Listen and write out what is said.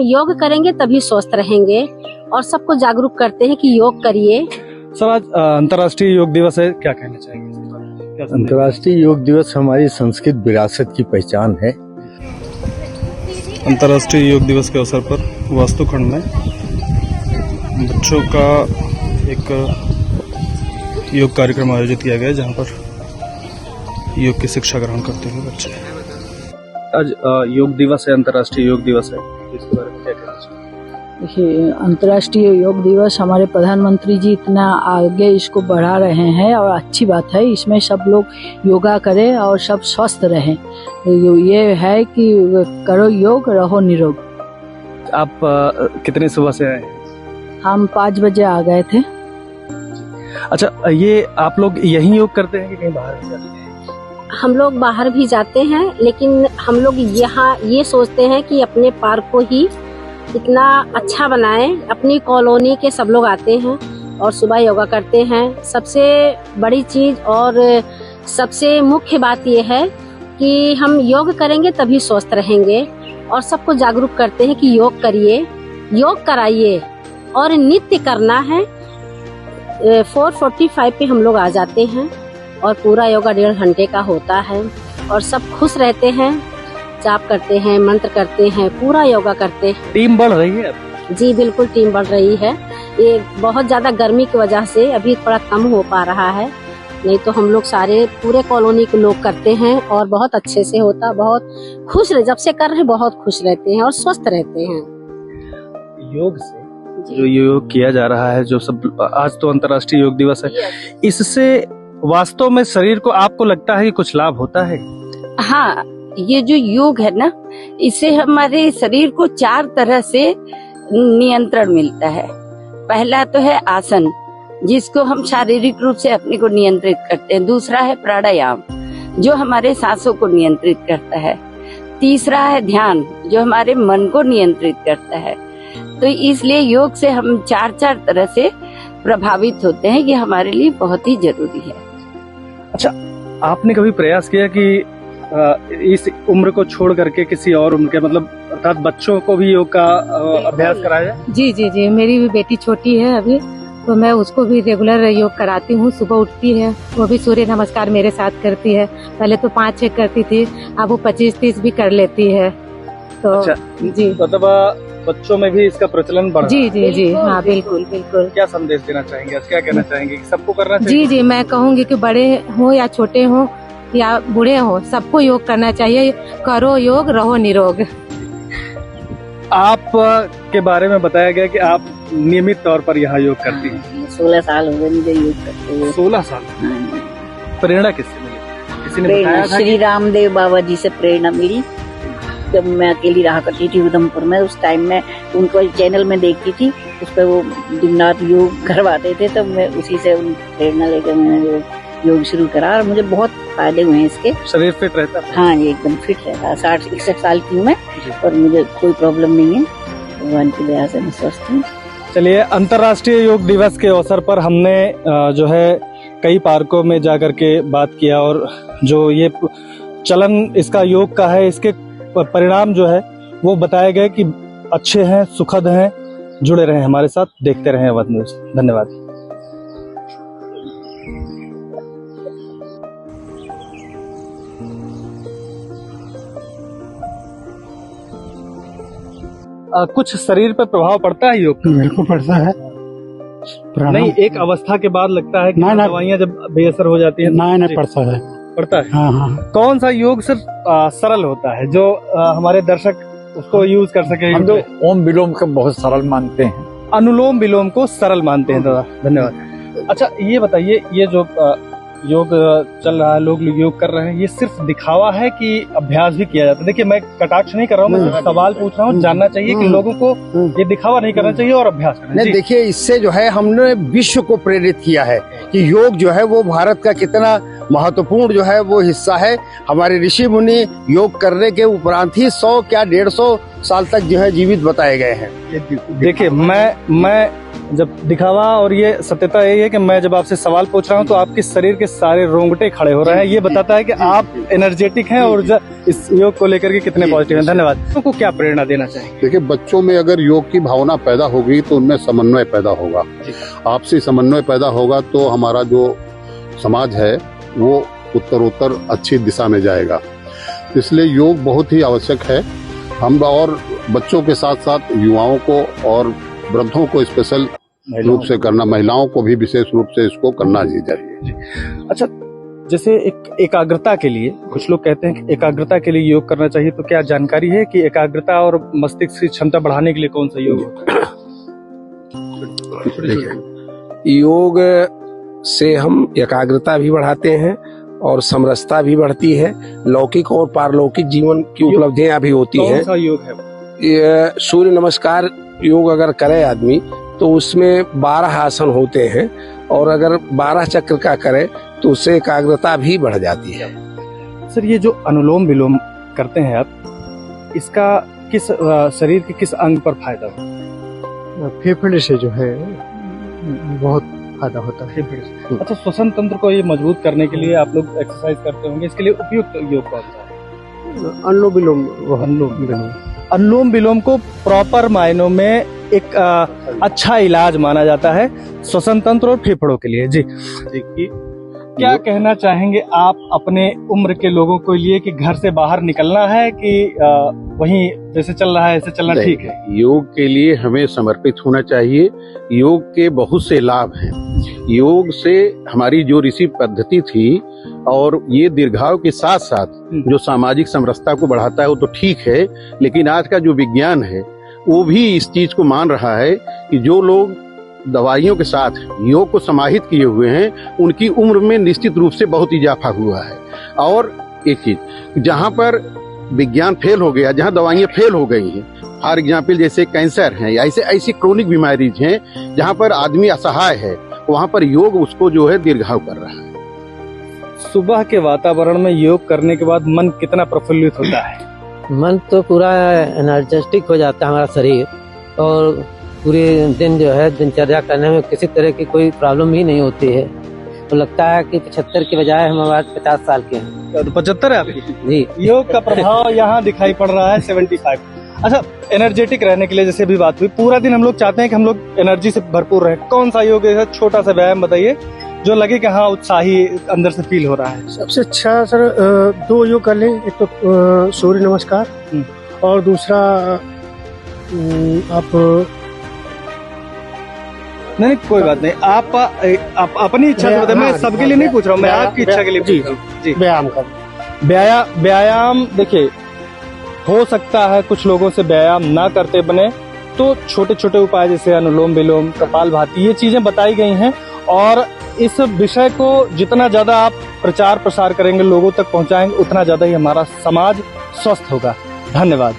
योग करेंगे तभी स्वस्थ रहेंगे और सबको जागरूक करते हैं कि योग करिए। सर, आज अंतर्राष्ट्रीय योग दिवस है, क्या कहना चाहेंगे इसके बारे में? क्या अंतर्राष्ट्रीय योग दिवस हमारी संस्कृत विरासत की पहचान है। अंतर्राष्ट्रीय योग दिवस के अवसर पर वास्तुखंड में बच्चों का एक योग कार्यक्रम आयोजित किया गया, जहां पर योग की शिक्षा ग्रहण करते हुए बच्चे। आज योग दिवस है, अंतर्राष्ट्रीय योग दिवस है, इसके बारे में क्या कहना चाहिए? देखिए, अंतर्राष्ट्रीय योग दिवस हमारे प्रधानमंत्री जी इतना आगे इसको बढ़ा रहे हैं और अच्छी बात है। इसमें सब लोग योगा करें और सब स्वस्थ रहें। ये है कि करो योग, रहो निरोग। आप कितने सुबह से आए? हम 5 बजे आ गए थे। अच्छा, ये आप लोग यहीं योग करते हैं कि कहीं बाहर भी जाते हैं? हम लोग बाहर भी जाते हैं, लेकिन हम लोग यहाँ ये सोचते हैं कि अपने पार्क को ही इतना अच्छा बनाएं। अपनी कॉलोनी के सब लोग आते हैं और सुबह योगा करते हैं। सबसे बड़ी चीज और सबसे मुख्य बात यह है कि हम योग करेंगे तभी स्वस्थ रहेंगे और सबको जागरूक करते हैं कि योग करिए, योग कराइए और नित्य करना है। 4:45 पे हम लोग आ जाते हैं और पूरा योगा 1.5 घंटे का होता है और सब खुश रहते हैं। जाप करते हैं, मंत्र करते हैं, पूरा योगा करते हैं। टीम बढ़ रही है? जी बिल्कुल, टीम बढ़ रही है। ये बहुत ज्यादा गर्मी की वजह से अभी थोड़ा कम हो पा रहा है, नहीं तो हम लोग सारे पूरे कॉलोनी के लोग करते हैं और बहुत अच्छे से होता। बहुत खुश रहे, जब से कर रहे बहुत खुश रहते हैं और स्वस्थ रहते हैं। योग से जो योग किया जा रहा है, जो सब आज तो अंतर्राष्ट्रीय योग दिवस है, इससे वास्तव में शरीर को आपको लगता है कि कुछ लाभ होता है? हाँ, ये जो योग है ना, इससे हमारे शरीर को 4 तरह से नियंत्रण मिलता है। पहला तो है आसन, जिसको हम शारीरिक रूप से अपने को नियंत्रित करते हैं। दूसरा है प्राणायाम, जो हमारे सांसों को नियंत्रित करता है। तीसरा है ध्यान, जो हमारे मन को नियंत्रित करता है। तो इसलिए योग से हम 4 तरह से प्रभावित होते हैं। ये हमारे लिए बहुत ही जरूरी है। अच्छा, आपने कभी प्रयास किया कि इस उम्र को छोड़ करके किसी और उम्र के, मतलब अर्थात बच्चों को भी योग का अभ्यास कराया जाए? जी, मेरी भी बेटी छोटी है अभी, तो मैं उसको भी रेगुलर योग कराती हूँ। सुबह उठती है, वो भी सूर्य नमस्कार मेरे साथ करती है। पहले तो 5-6 करती थी, अब वो 25-30 भी कर लेती है। तो अच्छा, जी, मतलब बच्चों में भी इसका प्रचलन बढ़ रहा है? जी, हाँ बिल्कुल। क्या संदेश देना चाहेंगे, क्या कहना चाहेंगे कि सबको करना चाहिए? जी, मैं कहूँगी कि बड़े हो या छोटे हो या बूढ़े हो, सबको योग करना चाहिए। करो योग, रहो निरोग। आप के बारे में बताया गया कि आप नियमित तौर पर यहाँ योग करती हैं। 16 साल हो गए मुझे योग करते हुए। 16 साल? प्रेरणा किससे मिली? किसी ने बताया था? श्री रामदेव बाबा जी से प्रेरणा मिली। जब मैं अकेली रहा करती थी उधमपुर में, उस टाइम में उनको चैनल में देखती थी, उस पर वो दिन-रात योग करवाते थे, तब मैं उसी से प्रेरणा लेकर मैंने योग शुरू करा और मुझे बहुत फायदे हुए हैं इसके। शरीर फिट रहता है? हाँ, ये एकदम फिट रहता है। 60-61 साल की हूँ मैं और मुझे कोई प्रॉब्लम नहीं है। भगवान की दया से मैं स्वस्थ हूँ। चलिए, अंतर्राष्ट्रीय योग दिवस के अवसर पर हमने जो है कई पार्कों में जाकर के बात किया और जो ये चलन इसका योग का है, इसके परिणाम जो है वो बताए गए कि अच्छे हैं, सुखद हैं। जुड़े रहें हमारे साथ, देखते रहें अवध न्यूज। धन्यवाद। कुछ शरीर पर प्रभाव पड़ता है योग का? बिल्कुल पड़ता है। नहीं, एक अवस्था के बाद लगता है कि दवाइयाँ जब बेअसर हो जाती है? नहीं पड़ता है। पड़ता है? हाँ। कौन सा योग सिर्फ सरल होता है जो हमारे दर्शक उसको यूज कर सके? हम तो ओम विलोम को बहुत सरल मानते हैं। अनुलोम विलोम को सरल मानते हैं। दादा धन्यवाद। अच्छा, ये बताइए, ये जो योग चल रहा है, लोग योग कर रहे हैं, ये सिर्फ दिखावा है कि अभ्यास भी किया जाता है? देखिए, मैं कटाक्ष नहीं कर रहा हूँ, मैं सवाल पूछ रहा हूँ। जानना चाहिए कि लोगों को ये दिखावा नहीं करना चाहिए और अभ्यास करना चाहिए। देखिए, इससे जो है हमने विश्व को प्रेरित किया है कि योग जो है वो भारत का कितना महत्वपूर्ण जो है वो हिस्सा है। हमारे ऋषि मुनि योग करने के उपरांत ही 100 क्या 150 साल तक जो है जीवित बताए गए हैं। देखिए, मैं जब दिखावा, और ये सत्यता यही है कि मैं जब आपसे सवाल पूछ रहा हूँ तो आपके शरीर के सारे रोंगटे खड़े हो रहे हैं। ये बताता है कि आप एनर्जेटिक हैं और इस योग को लेकर के कितने पॉजिटिव हैं। धन्यवाद। आपको क्या प्रेरणा देना चाहेंगे? देखिए, बच्चों में अगर योग की भावना पैदा होगी तो उनमें समन्वय पैदा होगा, आपसी समन्वय पैदा होगा तो हमारा जो समाज है वो उत्तरोत्तर अच्छी दिशा में जाएगा। इसलिए योग बहुत ही आवश्यक है। हम और बच्चों के साथ साथ युवाओं को और वृद्धों को स्पेशल रूप से करना, महिलाओं को भी विशेष रूप से इसको करना ही चाहिए। अच्छा, जैसे एकाग्रता के लिए कुछ लोग कहते हैं कि एकाग्रता के लिए योग करना चाहिए, तो क्या जानकारी है कि एकाग्रता और मस्तिष्क की क्षमता बढ़ाने के लिए कौन सा योग होता है? योग से हम एकाग्रता भी बढ़ाते हैं और समरसता भी बढ़ती है, लौकिक और पारलौकिक जीवन की उपलब्धियां भी होती हैं। कौन सा योग है? ये सूर्य नमस्कार योग अगर करे आदमी तो उसमें 12 आसन होते हैं और अगर 12 चक्र का करे तो उससे एकाग्रता भी बढ़ जाती है। सर, ये जो अनुलोम विलोम करते हैं आप, इसका किस शरीर के किस अंग पर फायदा होता है? फेफड़े से जो है बहुत फायदा होता है। अच्छा, श्वसन तंत्र को ये मजबूत करने के लिए आप लोग एक्सरसाइज करते होंगे, इसके लिए उपयुक्त योग कौन सा है? अनुलोम विलोम। अनुलोम विलोम को प्रॉपर मायनों में एक अच्छा इलाज माना जाता है श्वसन तंत्र और फेफड़ों के लिए। जी, देखिए, क्या कहना चाहेंगे आप अपने उम्र के लोगों को लिए कि घर से बाहर निकलना है कि वहीं जैसे चल रहा है ऐसे चलना ठीक है? योग के लिए हमें समर्पित होना चाहिए। योग के बहुत से लाभ हैं। योग से हमारी जो ऋषि पद्धति थी और ये दीर्घायु के साथ साथ जो सामाजिक समरसता को बढ़ाता है वो तो ठीक है, लेकिन आज का जो विज्ञान है वो भी इस चीज को मान रहा है कि जो लोग दवाइयों के साथ योग को समाहित किए हुए हैं उनकी उम्र में निश्चित रूप से बहुत इजाफा हुआ है। और एक चीज, जहां पर विज्ञान फेल हो गया, जहां दवाइयां फेल हो गई हैं, फॉर एग्जाम्पल जैसे कैंसर है या ऐसी क्रोनिक बीमारीज हैं जहां पर आदमी असहाय है, वहां पर योग उसको जो है दीर्घायु कर रहा है। सुबह के वातावरण में योग करने के बाद मन कितना प्रफुल्लित होता है? मन तो पूरा एनर्जेटिक हो जाता है हमारा शरीर, और पूरे दिन जो है दिनचर्या करने में किसी तरह की कोई प्रॉब्लम ही नहीं होती है। तो लगता है कि 75 के बजाय हम आज 50 साल के हैं। 75 है आपकी? जी। योग का प्रभाव यहाँ दिखाई पड़ रहा है 75। अच्छा, एनर्जेटिक रहने के लिए जैसे भी बात हुई, पूरा दिन हम लोग चाहते हैं कि हम लोग एनर्जी से भरपूर रहे, कौन सा योग है? छोटा सा व्यायाम बताइए जो लगे कि हाँ उत्साही अंदर से फील हो रहा है। सबसे अच्छा सर 2 योग कर लें। एक तो सूर्य नमस्कार और दूसरा आप नहीं कोई बात नहीं, आप अपनी इच्छा से बताइए, मैं सबके लिए नहीं पूछ रहा हूँ, मैं आपकी इच्छा के लिए पूछ रहा हूँ। जी, व्यायाम कर। व्यायाम देखिए, हो सकता है कुछ लोगों से व्यायाम ना करते बने, तो छोटे छोटे उपाय जैसे अनुलोम विलोम, कपालभाति, ये चीजें बताई गई हैं। और इस विषय को जितना ज्यादा आप प्रचार प्रसार करेंगे, लोगों तक पहुंचाएंगे, उतना ज्यादा ही हमारा समाज स्वस्थ होगा। धन्यवाद।